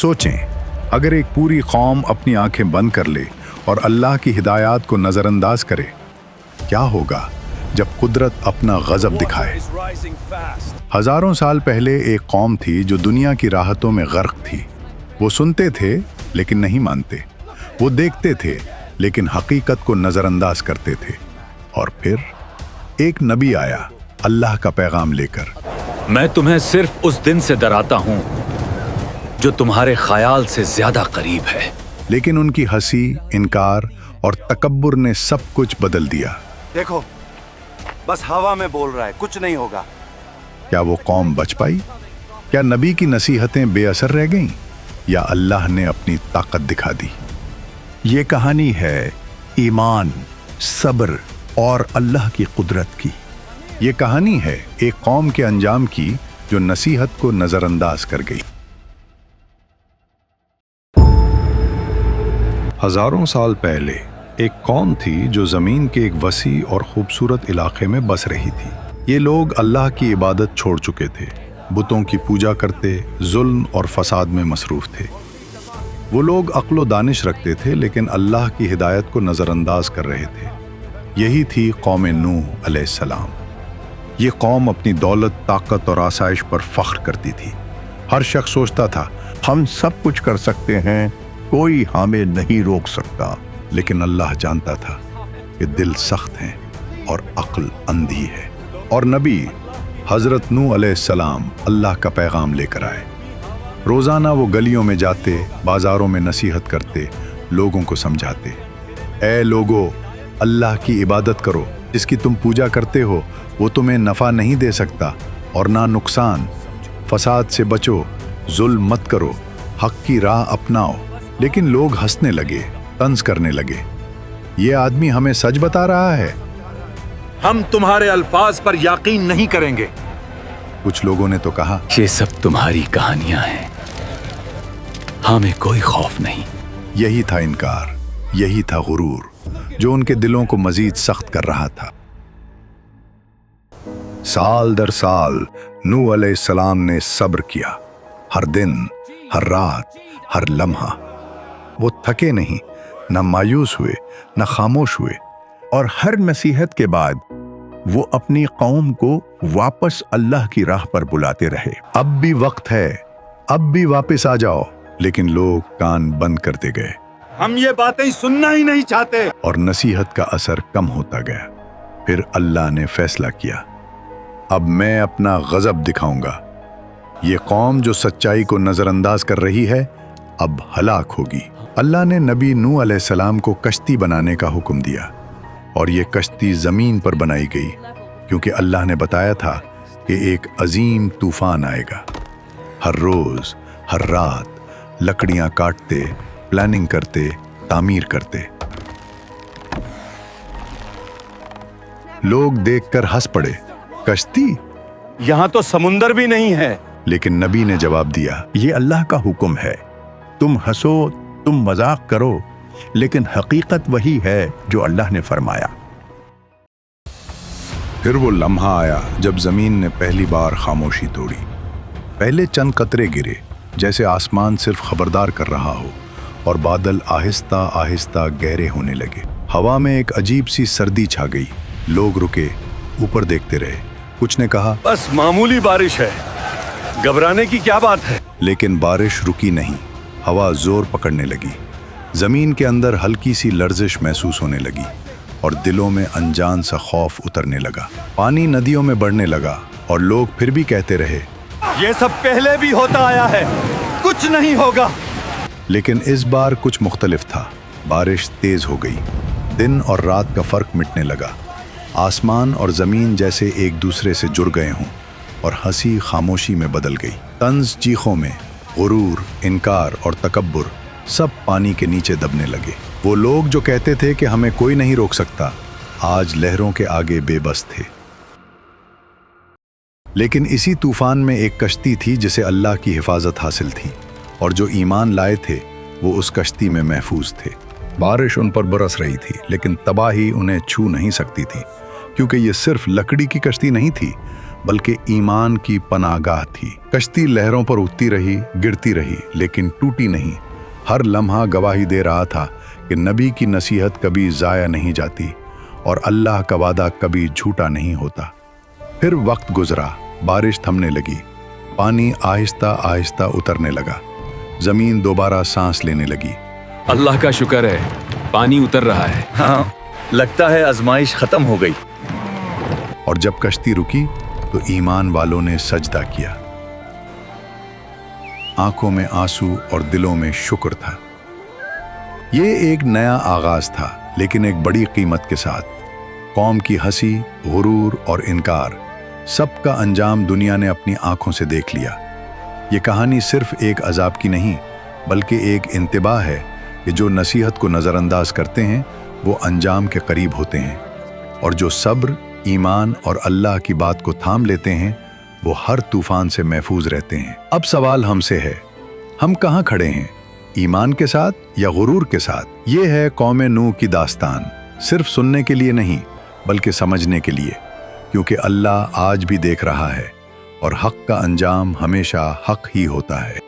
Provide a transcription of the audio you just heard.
सोचें, अगर एक पूरी कौम अपनी आंखें बंद कर ले और अल्लाह की हिदायत को नज़रअंदाज करे, क्या होगा जब कुदरत अपना गज़ब दिखाए। हज़ारों साल पहले एक कौम थी जो दुनिया की राहतों में गर्क थी। वो सुनते थे लेकिन नहीं मानते, वो देखते थे लेकिन हकीकत को नज़रअंदाज करते थे। और फिर एक नबी आया अल्लाह का पैगाम लेकर। मैं तुम्हें सिर्फ उस दिन से डराता हूं जो तुम्हारे ख्याल से ज्यादा करीब है। लेकिन उनकी हंसी, इनकार और तकब्बुर ने सब कुछ बदल दिया। देखो, बस हवा में बोल रहा है, कुछ नहीं होगा। क्या वो कौम बच पाई? क्या नबी की नसीहतें बेअसर रह गईं? या अल्लाह ने अपनी ताकत दिखा दी? ये कहानी है ईमान, सब्र और अल्लाह की कुदरत की। ये कहानी है एक कौम के अंजाम की जो नसीहत को नजरअंदाज कर गई। हजारों साल पहले एक कौम थी जो जमीन के एक वसी और खूबसूरत इलाके में बस रही थी। ये लोग अल्लाह की इबादत छोड़ चुके थे, बुतों की पूजा करते, जुल्म और फसाद में मसरूफ थे। वो लोग अक्ल व दानिश रखते थे लेकिन अल्लाह की हिदायत को नज़रअंदाज कर रहे थे। यही थी कौम नूह अलैहिस्सलाम। ये कौम अपनी दौलत, ताकत और आसाइश पर फख्र करती थी। हर शख्स सोचता था हम सब कुछ कर सकते हैं, कोई हमें नहीं रोक सकता। लेकिन अल्लाह जानता था कि दिल सख्त हैं और अक्ल अंधी है। और नबी हज़रत नूह अलैहिस्सलाम अल्लाह का पैगाम लेकर आए। रोज़ाना वो गलियों में जाते, बाज़ारों में नसीहत करते, लोगों को समझाते, ऐ लोगो, अल्लाह की इबादत करो, जिसकी तुम पूजा करते हो वो तुम्हें नफ़ा नहीं दे सकता और ना नुकसान। फसाद से बचो, जुल्म मत करो, हक़ की राह अपनाओ। लेकिन लोग हंसने लगे, तंज करने लगे। ये आदमी हमें सच बता रहा है, हम तुम्हारे अल्फाज पर यकीन नहीं करेंगे। कुछ लोगों ने तो कहा, ये सब तुम्हारी कहानियां हैं, हमें कोई खौफ नहीं। यही था इनकार, यही था गुरूर जो उनके दिलों को मजीद सख्त कर रहा था। साल दर साल नूह अलैहिस्सलाम ने सब्र किया। हर दिन, हर रात, हर लम्हा वो थके नहीं, न मायूस हुए, न खामोश हुए। और हर नसीहत के बाद वो अपनी कौम को वापस अल्लाह की राह पर बुलाते रहे। अब भी वक्त है, अब भी वापस आ जाओ। लेकिन लोग कान बंद करते गए। हम ये बातें सुनना ही नहीं चाहते। और नसीहत का असर कम होता गया। फिर अल्लाह ने फैसला किया, अब मैं अपना गजब दिखाऊंगा। ये कौम जो सच्चाई को नजरअंदाज कर रही है अब हलाक होगी। अल्लाह ने नबी नूह अलैहिस्सलाम को कश्ती बनाने का हुक्म दिया और ये कश्ती जमीन पर बनाई गई क्योंकि अल्लाह ने बताया था कि एक अजीम तूफान आएगा। हर रोज, हर रात लकड़ियां काटते, प्लानिंग करते, तामीर करते। लोग देखकर हंस पड़े, कश्ती? यहाँ तो समुंदर भी नहीं है। लेकिन नबी ने जवाब दिया, ये अल्लाह का हुक्म है। तुम हंसो, तुम मजाक करो, लेकिन हकीकत वही है जो अल्लाह ने फरमाया। फिर वो लम्हा आया जब जमीन ने पहली बार खामोशी तोड़ी। पहले चंद कतरे गिरे जैसे आसमान सिर्फ खबरदार कर रहा हो, और बादल आहिस्ता आहिस्ता गहरे होने लगे। हवा में एक अजीब सी सर्दी छा गई। लोग रुके, ऊपर देखते रहे। कुछ ने कहा, बस मामूली बारिश है, घबराने की क्या बात है। लेकिन बारिश रुकी नहीं। हवा जोर पकड़ने लगी। जमीन के अंदर हल्की सी लर्जिश महसूस होने लगी और दिलों में अनजान सा खौफ उतरने लगा। पानी नदियों में बढ़ने लगा और लोग फिर भी कहते रहे, ये सब पहले भी होता आया है, कुछ नहीं होगा। लेकिन इस बार कुछ मुख्तलिफ था। बारिश तेज हो गई, दिन और रात का फर्क मिटने लगा। आसमान और जमीन जैसे एक दूसरे से जुड़ गए हों और हंसी खामोशी में बदल गई। तंज चीखों में, गुरूर, इनकार और तकब्बुर सब पानी के नीचे दबने लगे। वो लोग जो कहते थे कि हमें कोई नहीं रोक सकता, आज लहरों के आगे बेबस थे। लेकिन इसी तूफान में एक कश्ती थी जिसे अल्लाह की हिफाजत हासिल थी, और जो ईमान लाए थे वो उस कश्ती में महफूज थे। बारिश उन पर बरस रही थी लेकिन तबाही उन्हें छू नहीं सकती थी, क्योंकि ये सिर्फ लकड़ी की कश्ती नहीं थी, बल्कि ईमान की पनागाह थी। कश्ती लहरों पर उठती रही, गिरती रही, लेकिन टूटी नहीं। हर लम्हा गवाही दे रहा था कि नबी की नसीहत कभी ज़ाया नहीं जाती और अल्लाह का वादा कभी झूठा नहीं होता। फिर वक्त गुजरा, बारिश थमने लगी, पानी आहिस्ता आहिस्ता उतरने लगा, जमीन दोबारा सांस लेने लगी। अल्लाह का शुक्र है, पानी उतर रहा है। हाँ, लगता है आजमाइश खत्म हो गई। और जब कश्ती रुकी तो ईमान वालों ने सजदा किया। आंखों में आंसू और दिलों में शुक्र था। ये एक नया आगाज था, लेकिन एक बड़ी कीमत के साथ। कौम की हंसी, गुरूर और इनकार, सबका अंजाम दुनिया ने अपनी आंखों से देख लिया। ये कहानी सिर्फ एक अजाब की नहीं, बल्कि एक इंतबाह है कि जो नसीहत को नज़रअंदाज करते हैं वो अंजाम के करीब होते हैं, और जो सब्र, ईमान और अल्लाह की बात को थाम लेते हैं वो हर तूफान से महफूज रहते हैं। अब सवाल हमसे है, हम कहाँ खड़े हैं, ईमान के साथ या गुरूर के साथ? ये है कौम नूह की दास्तान, सिर्फ सुनने के लिए नहीं बल्कि समझने के लिए, क्योंकि अल्लाह आज भी देख रहा है और हक का अंजाम हमेशा हक ही होता है।